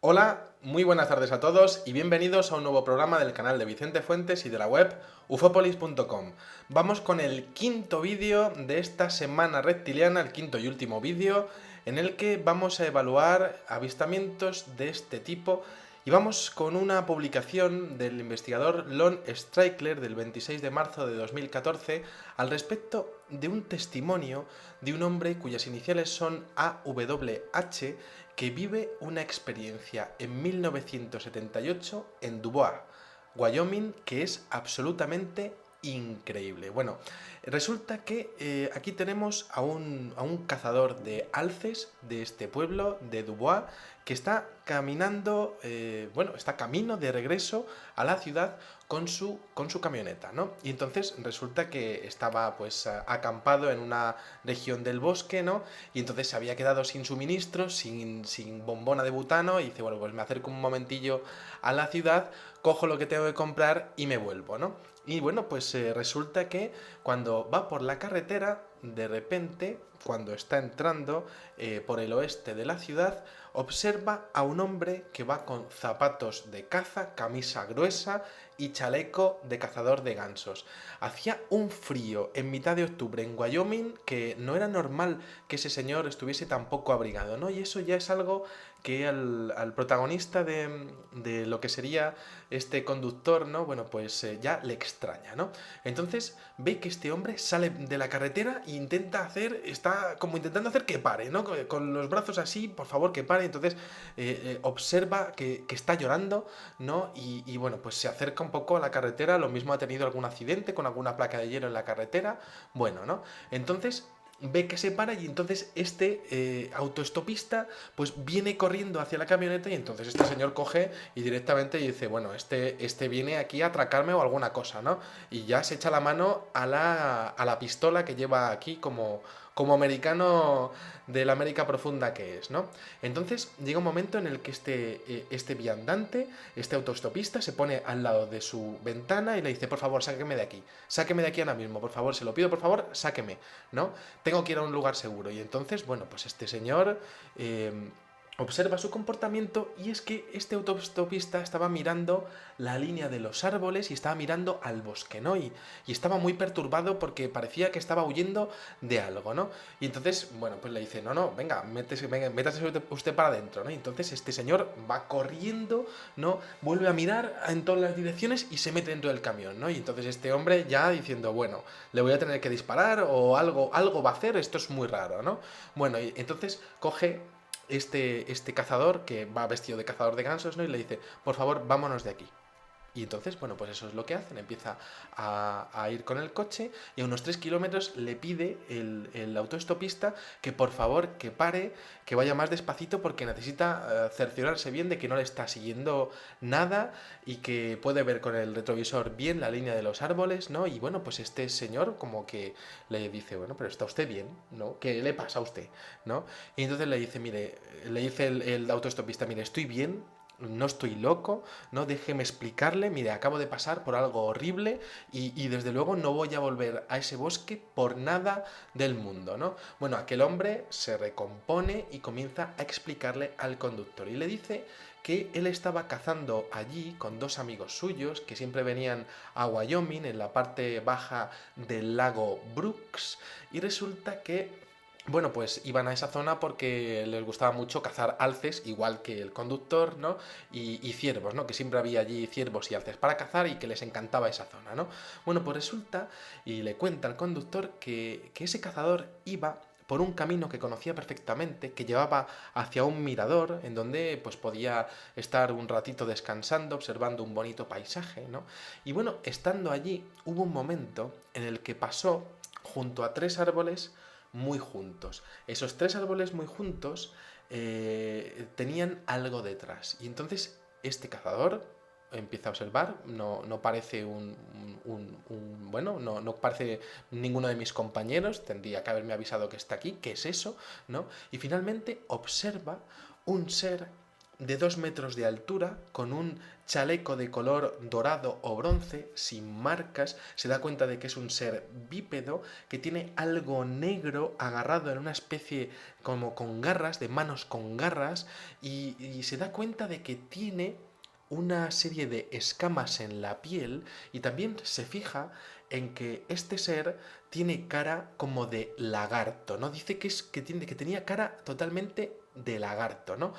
Hola, muy buenas tardes a todos y bienvenidos a un nuevo programa del canal de Vicente Fuentes y de la web ufopolis.com. Vamos con el quinto vídeo de esta semana reptiliana, el quinto y último vídeo, en el que vamos a evaluar avistamientos de este tipo y vamos con una publicación del investigador Lon Strickler del 26 de marzo de 2014 al respecto de un testimonio de un hombre cuyas iniciales son AWH que vive una experiencia en 1978 en Dubois, Wyoming, que es absolutamente increíble. Bueno, resulta que aquí tenemos a un cazador de alces de este pueblo, de Dubois, que está caminando, está camino de regreso a la ciudad con su camioneta, ¿no? Y entonces resulta que estaba pues acampado en una región del bosque, ¿no? Y entonces se había quedado sin suministros, sin bombona de butano, y dice, bueno, pues me acerco un momentillo a la ciudad, cojo lo que tengo que comprar y me vuelvo, ¿no? Y bueno, pues resulta que cuando va por la carretera, de repente, cuando está entrando por el oeste de la ciudad, observa a un hombre que va con zapatos de caza, camisa gruesa y chaleco de cazador de gansos. Hacía un frío en mitad de octubre en Wyoming que no era normal que ese señor estuviese tan poco abrigado, ¿no? Y eso ya es algo que al protagonista de lo que sería este conductor, ¿no? Bueno, pues ya le extraña, ¿no? Entonces ve que este hombre sale de la carretera e está como intentando hacer que pare, ¿no? Con los brazos así, por favor, que pare. Entonces observa que está llorando, ¿no? Y bueno, pues se acerca un poco a la carretera, lo mismo ha tenido algún accidente con alguna placa de hielo en la carretera, bueno, ¿no? Entonces ve que se para y entonces este autoestopista pues viene corriendo hacia la camioneta y entonces este señor coge y directamente dice, bueno, este viene aquí a atracarme o alguna cosa, ¿no? Y ya se echa la mano a la pistola que lleva aquí como americano de la América profunda que es, ¿no? Entonces llega un momento en el que este viandante, este autostopista, se pone al lado de su ventana y le dice, por favor, sáqueme de aquí ahora mismo, por favor, se lo pido, por favor, sáqueme, ¿no? Tengo que ir a un lugar seguro. Y entonces, bueno, pues este señor observa su comportamiento y es que este autostopista estaba mirando la línea de los árboles y estaba mirando al bosque, ¿no? Y estaba muy perturbado porque parecía que estaba huyendo de algo, ¿no? Y entonces, bueno, pues le dice, no, venga, métase usted para adentro, ¿no? Y entonces este señor va corriendo, ¿no? Vuelve a mirar en todas las direcciones y se mete dentro del camión, ¿no? Y entonces este hombre ya diciendo, bueno, le voy a tener que disparar o algo va a hacer, esto es muy raro, ¿no? Bueno, y entonces coge este cazador que va vestido de cazador de gansos, ¿no? Y le dice, por favor, vámonos de aquí. Y entonces, bueno, pues eso es lo que hacen. Empieza a ir con el coche y a unos 3 kilómetros le pide el autoestopista que por favor que pare, que vaya más despacito porque necesita cerciorarse bien de que no le está siguiendo nada y que puede ver con el retrovisor bien la línea de los árboles, ¿no? Y bueno, pues este señor como que le dice, bueno, pero ¿está usted bien? ¿No? ¿Qué le pasa a usted? ¿No? Y entonces le dice, mire, le dice el autoestopista, mire, estoy bien, no estoy loco, no déjeme explicarle, mire, acabo de pasar por algo horrible y desde luego no voy a volver a ese bosque por nada del mundo, ¿no? Bueno, aquel hombre se recompone y comienza a explicarle al conductor y le dice que él estaba cazando allí con dos amigos suyos que siempre venían a Wyoming en la parte baja del lago Brooks y resulta que bueno, pues iban a esa zona porque les gustaba mucho cazar alces, igual que el conductor, ¿no? Y ciervos, ¿no? Que siempre había allí ciervos y alces para cazar y que les encantaba esa zona, ¿no? Bueno, pues resulta, y le cuenta al conductor, que ese cazador iba por un camino que conocía perfectamente, que llevaba hacia un mirador, en donde pues podía estar un ratito descansando, observando un bonito paisaje, ¿no? Y bueno, estando allí, hubo un momento en el que pasó junto a tres árboles muy juntos. Esos tres árboles muy juntos tenían algo detrás. Y entonces este cazador empieza a observar, no parece bueno, no parece ninguno de mis compañeros, tendría que haberme avisado que está aquí, ¿qué es eso? ¿No? Y finalmente observa un ser de 2 metros de altura, con un chaleco de color dorado o bronce, sin marcas. Se da cuenta de que es un ser bípedo, que tiene algo negro agarrado en una especie como con garras, de manos con garras, y se da cuenta de que tiene una serie de escamas en la piel, y también se fija en que este ser tiene cara como de lagarto, ¿no? Dice que tenía cara totalmente de lagarto, ¿no?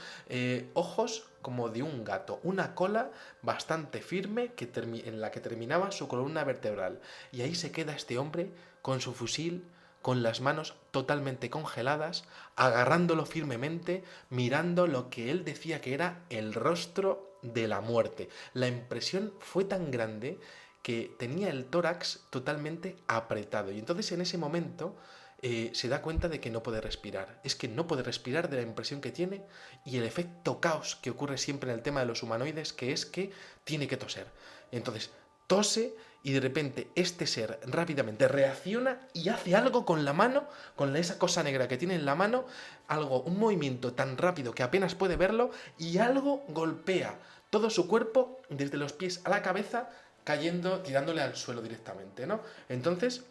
Ojos como de un gato, una cola bastante firme en la que terminaba su columna vertebral. Y ahí se queda este hombre con su fusil, con las manos totalmente congeladas, agarrándolo firmemente, mirando lo que él decía que era el rostro de la muerte. La impresión fue tan grande que tenía el tórax totalmente apretado. Y entonces en ese momento se da cuenta de que no puede respirar. Es que no puede respirar de la impresión que tiene y el efecto caos que ocurre siempre en el tema de los humanoides, que es que tiene que toser. Entonces tose y de repente este ser rápidamente reacciona y hace algo con la mano, con esa cosa negra que tiene en la mano, un movimiento tan rápido que apenas puede verlo, y algo golpea todo su cuerpo desde los pies a la cabeza, cayendo, tirándole al suelo directamente, ¿no? Entonces,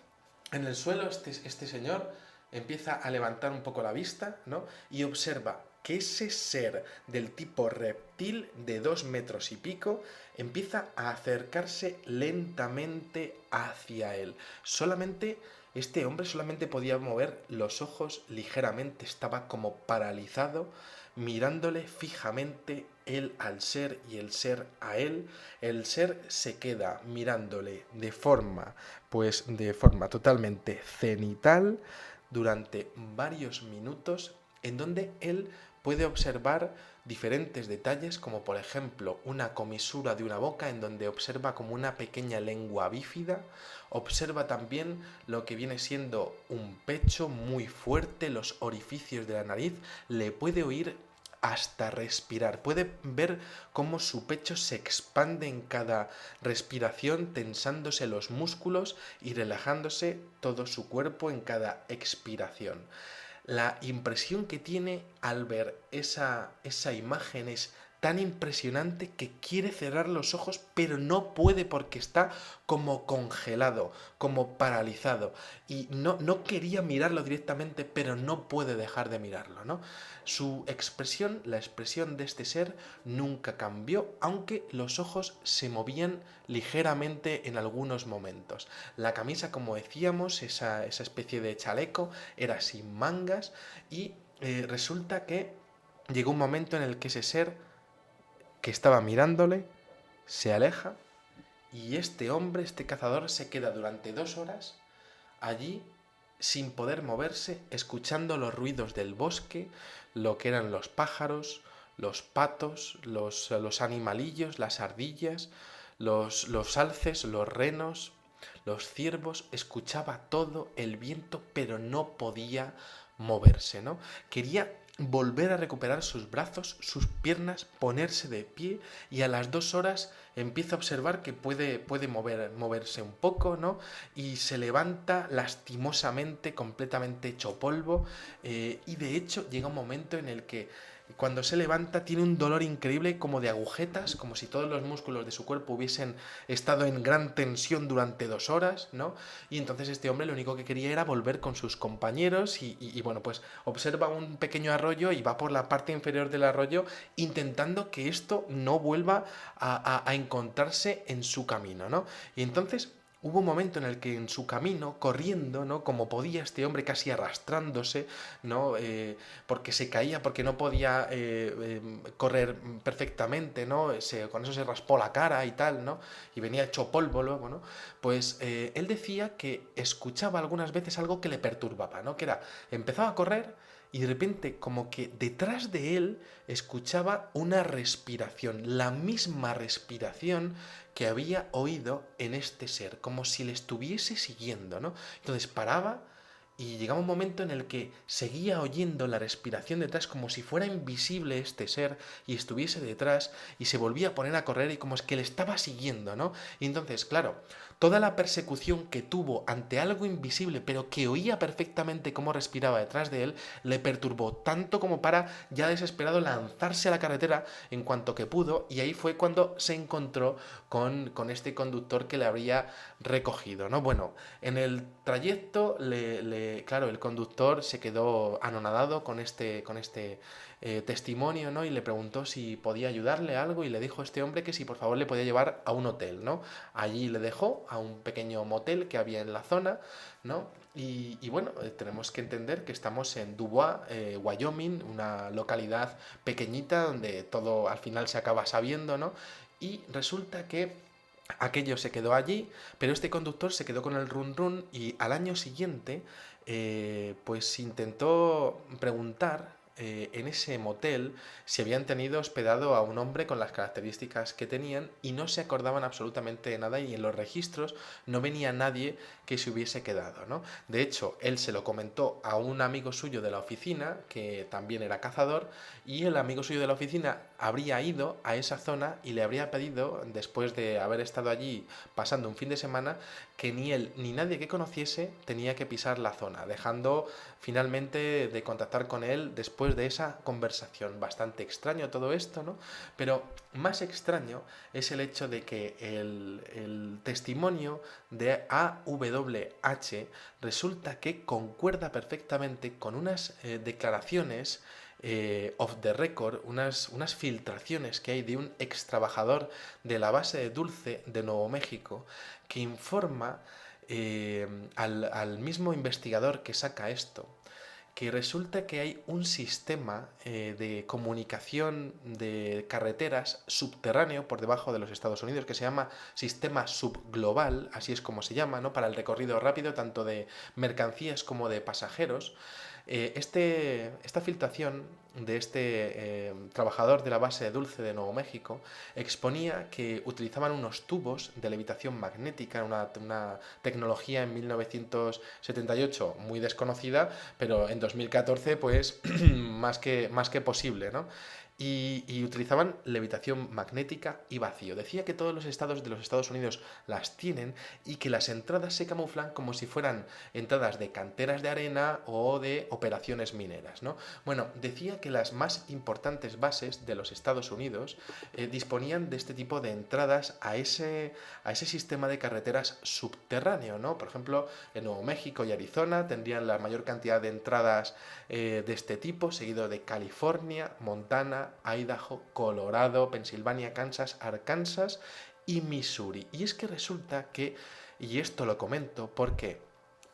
en el suelo este señor empieza a levantar un poco la vista, ¿no? Y observa que ese ser del tipo reptil de 2 metros y pico empieza a acercarse lentamente hacia él. Este hombre solamente podía mover los ojos ligeramente, estaba como paralizado, mirándole fijamente él al ser y el ser a él. El ser se queda mirándole de forma totalmente cenital durante varios minutos, en donde él puede observar diferentes detalles, como por ejemplo una comisura de una boca en donde observa como una pequeña lengua bífida, observa también lo que viene siendo un pecho muy fuerte, los orificios de la nariz, le puede oír hasta respirar, puede ver cómo su pecho se expande en cada respiración, tensándose los músculos y relajándose todo su cuerpo en cada expiración. La impresión que tiene al ver esa imagen es tan impresionante que quiere cerrar los ojos, pero no puede porque está como congelado, como paralizado. Y no quería mirarlo directamente, pero no puede dejar de mirarlo, ¿no? Su expresión, la expresión de este ser, nunca cambió, aunque los ojos se movían ligeramente en algunos momentos. La camisa, como decíamos, esa especie de chaleco, era sin mangas, y resulta que llegó un momento en el que ese ser que estaba mirándole se aleja, y este hombre, este cazador, se queda durante 2 horas allí sin poder moverse, escuchando los ruidos del bosque, lo que eran los pájaros, los patos, los animalillos, las ardillas, los alces, los renos, los ciervos. Escuchaba todo, el viento, pero no podía moverse, ¿no? Quería volver a recuperar sus brazos, sus piernas, ponerse de pie, y a las 2 horas empieza a observar que puede moverse un poco, ¿no? Y se levanta lastimosamente, completamente hecho polvo, y de hecho llega un momento en el que cuando se levanta tiene un dolor increíble, como de agujetas, como si todos los músculos de su cuerpo hubiesen estado en gran tensión durante 2 horas, ¿no? Y entonces este hombre lo único que quería era volver con sus compañeros, y bueno, pues observa un pequeño arroyo y va por la parte inferior del arroyo intentando que esto no vuelva a encontrarse en su camino, ¿no? Y entonces hubo un momento en el que en su camino, corriendo, ¿no? Como podía, este hombre casi arrastrándose, ¿no? Porque se caía, porque no podía correr perfectamente, ¿no? Con eso se raspó la cara y tal, ¿no? Y venía hecho polvo luego, ¿no? Pues él decía que escuchaba algunas veces algo que le perturbaba, ¿no? Que era, empezaba a correr y de repente como que detrás de él escuchaba una respiración, la misma respiración que había oído en este ser, como si le estuviese siguiendo, ¿no? Entonces paraba y llegaba un momento en el que seguía oyendo la respiración detrás como si fuera invisible este ser y estuviese detrás y se volvía a poner a correr y como es que le estaba siguiendo, ¿no? Y entonces, claro, toda la persecución que tuvo ante algo invisible pero que oía perfectamente cómo respiraba detrás de él, le perturbó tanto como para ya desesperado lanzarse a la carretera en cuanto que pudo y ahí fue cuando se encontró con este conductor que le habría recogido, ¿no? Bueno, en el trayecto, claro, el conductor se quedó anonadado con este testimonio, ¿no? Y le preguntó si podía ayudarle a algo y le dijo a este hombre que si por favor le podía llevar a un hotel, ¿no? Allí le dejó a un pequeño motel que había en la zona, ¿no? Y bueno, tenemos que entender que estamos en Dubois, Wyoming, una localidad pequeñita donde todo al final se acaba sabiendo, ¿no? Y resulta que aquello se quedó allí, pero este conductor se quedó con el run run y al año siguiente pues intentó preguntar en ese motel si habían tenido hospedado a un hombre con las características que tenían y no se acordaban absolutamente de nada y en los registros no venía nadie que se hubiese quedado, ¿no? De hecho, él se lo comentó a un amigo suyo de la oficina, que también era cazador, y el amigo suyo de la oficina habría ido a esa zona y le habría pedido, después de haber estado allí pasando un fin de semana, que ni él ni nadie que conociese tenía que pisar la zona, dejando finalmente de contactar con él después de esa conversación. Bastante extraño todo esto, ¿no? Pero más extraño es el hecho de que el testimonio de AWH resulta que concuerda perfectamente con unas declaraciones off the record, unas filtraciones que hay de un ex trabajador de la base de Dulce de Nuevo México que informa al mismo investigador que saca esto que resulta que hay un sistema de comunicación de carreteras subterráneo por debajo de los Estados Unidos que se llama sistema subglobal, así es como se llama, ¿no? Para el recorrido rápido tanto de mercancías como de pasajeros. Esta filtración de este trabajador de la base de Dulce de Nuevo México exponía que utilizaban unos tubos de levitación magnética, una tecnología en 1978 muy desconocida, pero en 2014 pues más que posible, ¿no? Y utilizaban levitación magnética y vacío. Decía que todos los estados de los Estados Unidos las tienen y que las entradas se camuflan como si fueran entradas de canteras de arena o de operaciones mineras, ¿no? Bueno, decía que las más importantes bases de los Estados Unidos disponían de este tipo de entradas a ese sistema de carreteras subterráneo, ¿no? Por ejemplo, en Nuevo México y Arizona tendrían la mayor cantidad de entradas de este tipo, seguido de California, Montana, Idaho, Colorado, Pensilvania, Kansas, Arkansas y Missouri. Y es que resulta que, y esto lo comento porque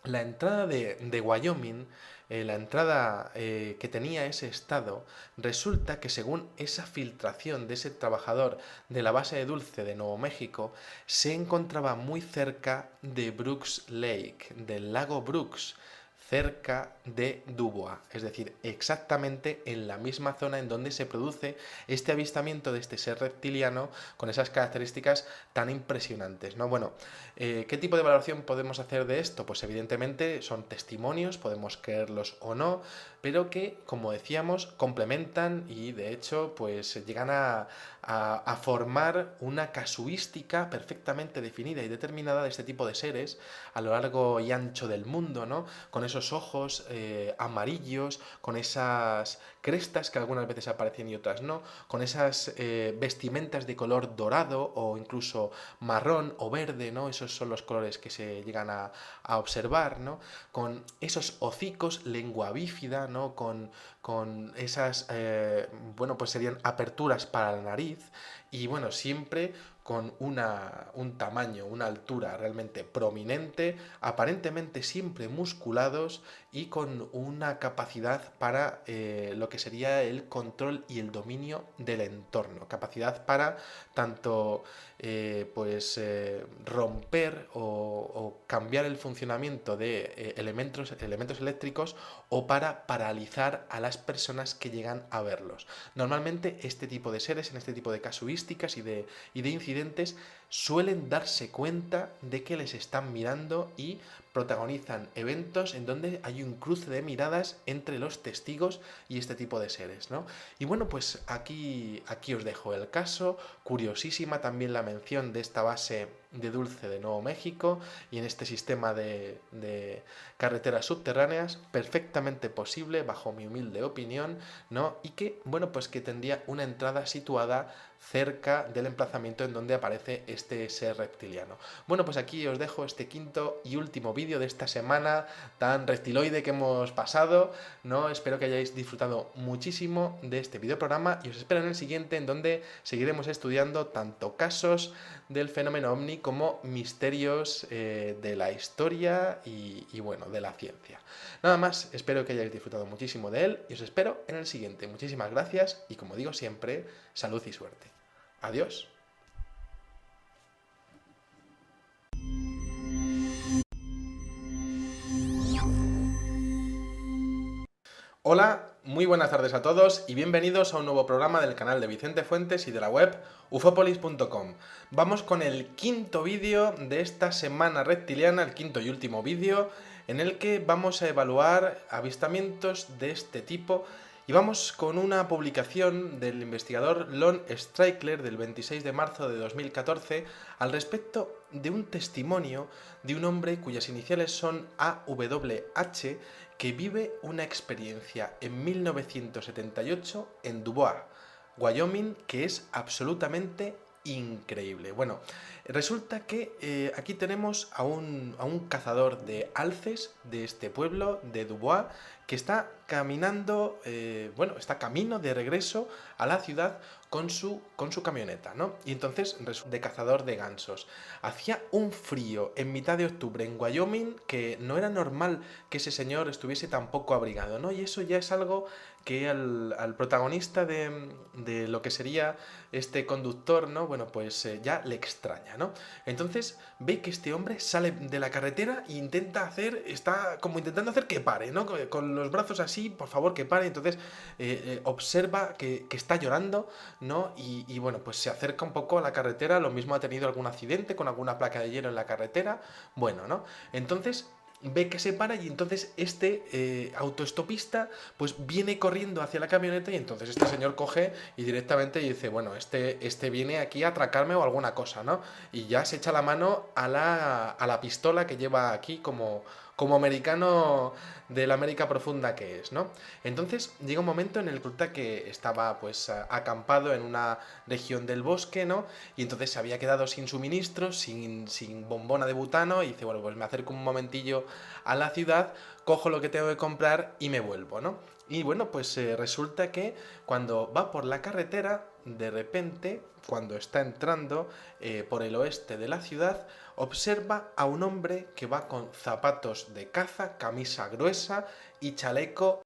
la entrada de Wyoming, la entrada que tenía ese estado, resulta que según esa filtración de ese trabajador de la base de Dulce de Nuevo México, se encontraba muy cerca de Brooks Lake, del lago Brooks, cerca de Dubois, es decir, exactamente en la misma zona en donde se produce este avistamiento de este ser reptiliano con esas características tan impresionantes, ¿no? Bueno, ¿qué tipo de valoración podemos hacer de esto? Pues evidentemente son testimonios, podemos creerlos o no, pero que, como decíamos, complementan y de hecho pues llegan a formar una casuística perfectamente definida y determinada de este tipo de seres a lo largo y ancho del mundo, ¿no? Con esos ojos amarillos, con esas crestas que algunas veces aparecen y otras no, con esas vestimentas de color dorado o incluso marrón o verde, ¿no? Esos son los colores que se llegan a observar, ¿no? Con esos hocicos, lengua bífida, ¿no? Con esas, bueno, pues serían aperturas para la nariz y bueno, siempre con un tamaño, una altura realmente prominente, aparentemente siempre musculados y con una capacidad para lo que sería el control y el dominio del entorno, capacidad para tanto romper o cambiar el funcionamiento de elementos eléctricos o para paralizar a las personas que llegan a verlos. Normalmente este tipo de seres, en este tipo de casuísticas y de incidentes, suelen darse cuenta de que les están mirando y protagonizan eventos en donde hay un cruce de miradas entre los testigos y este tipo de seres, ¿no? Y bueno, pues aquí os dejo el caso. Curiosísima también la mención de esta base de Dulce de Nuevo México y en este sistema de carreteras subterráneas, perfectamente posible bajo mi humilde opinión, ¿no? Y que, bueno, pues que tendría una entrada situada cerca del emplazamiento en donde aparece este ser reptiliano. Bueno, pues aquí os dejo este quinto y último vídeo de esta semana tan reptiloide que hemos pasado, ¿no? Espero que hayáis disfrutado muchísimo de este videoprograma y os espero en el siguiente, en donde seguiremos estudiando tanto casos del fenómeno ovni como misterios de la historia y bueno, de la ciencia. Nada más, espero que hayáis disfrutado muchísimo de él y os espero en el siguiente. Muchísimas gracias y, como digo siempre, salud y suerte. Adiós. Hola, muy buenas tardes a todos y bienvenidos a un nuevo programa del canal de Vicente Fuentes y de la web ufopolis.com. Vamos con el quinto vídeo de esta semana reptiliana, el quinto y último vídeo, en el que vamos a evaluar avistamientos de este tipo. Y vamos con una publicación del investigador Lon Strickler del 26 de marzo de 2014 al respecto de un testimonio de un hombre cuyas iniciales son AWH, que vive una experiencia en 1978 en Dubois, Wyoming, que es absolutamente increíble. Bueno, resulta que aquí tenemos a un cazador de alces de este pueblo, de Dubois, que está caminando, está camino de regreso a la ciudad con su camioneta, ¿no? Y entonces, de cazador de gansos. Hacía un frío en mitad de octubre en Wyoming que no era normal que ese señor estuviese tan poco abrigado, ¿no? Y eso ya es algo que al protagonista de lo que sería este conductor, ¿no? Bueno, pues ya le extraña, ¿no? Entonces ve que este hombre sale de la carretera e está como intentando hacer que pare, ¿no? Con los brazos así, por favor, que pare. Entonces observa que está llorando, ¿no? Y bueno, pues se acerca un poco a la carretera, lo mismo ha tenido algún accidente con alguna placa de hielo en la carretera, bueno, ¿no? Entonces ve que se para y entonces este autoestopista pues viene corriendo hacia la camioneta y entonces este señor coge y directamente dice, bueno, este viene aquí a atracarme o alguna cosa, ¿no? Y ya se echa la mano a la pistola que lleva aquí como americano de la América profunda que es, ¿no? Entonces llega un momento en el que resulta que estaba pues acampado en una región del bosque, ¿no? Y entonces se había quedado sin suministros, sin bombona de butano y dice, bueno, pues me acerco un momentillo a la ciudad, cojo lo que tengo que comprar y me vuelvo, ¿no? Y bueno, pues resulta que cuando va por la carretera, de repente, cuando está entrando por el oeste de la ciudad, observa a un hombre que va con zapatos de caza, camisa gruesa y chaleco